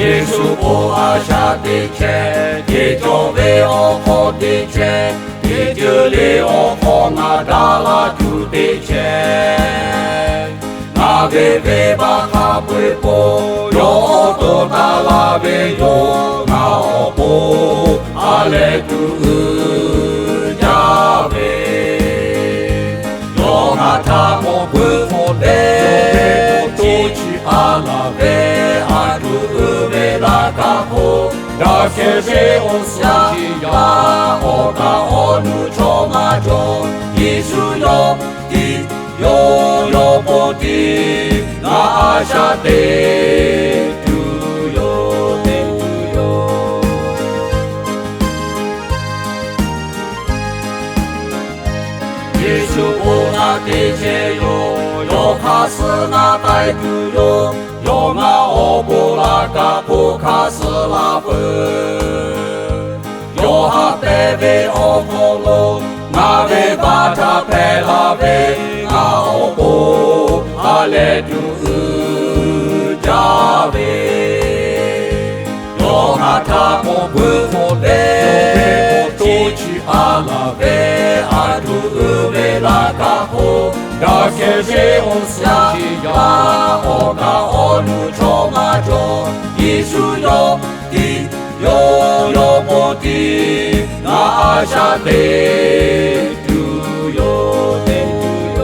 耶稣不阿下的钱，也就为我活的钱，也就为我活那达拉主的钱。那个为把他回报，有多达拉为有那不阿勒杜加为，有那他莫不活的，多去阿拉为阿杜。那些被我想起呀，我把我怒冲马中，一束有的有不的，那下的都有的都有。耶稣不那的切有卡斯那带都有。有那欧布拉嘎布卡斯拉布，有哈贝贝欧波罗，那贝巴塔贝拉贝，那欧布阿勒杜加贝，有哈塔莫布莫贝，多去阿拉贝阿杜贝拉嘎布。那些被我想起呀，我把我怒冲马中，一束有的有不的，那下的都有的都有。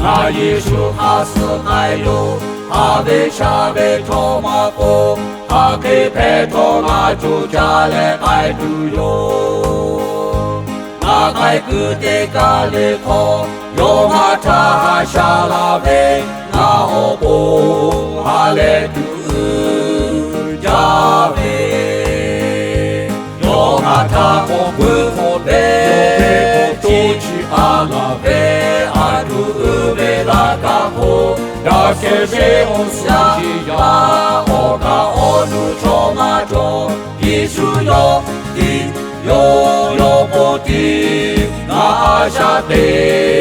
那耶稣他是爱有。阿贝沙贝托马布，阿给佩托那主家来爱都有。那爱个的咖喱口，有马塔哈沙拉贝，那欧布阿勒杜加贝，有马塔莫布莫贝，多去阿拉贝阿杜贝拉嘎布。那些被我想起呀，我把我怒冲马中，一束有的有不的，那下的。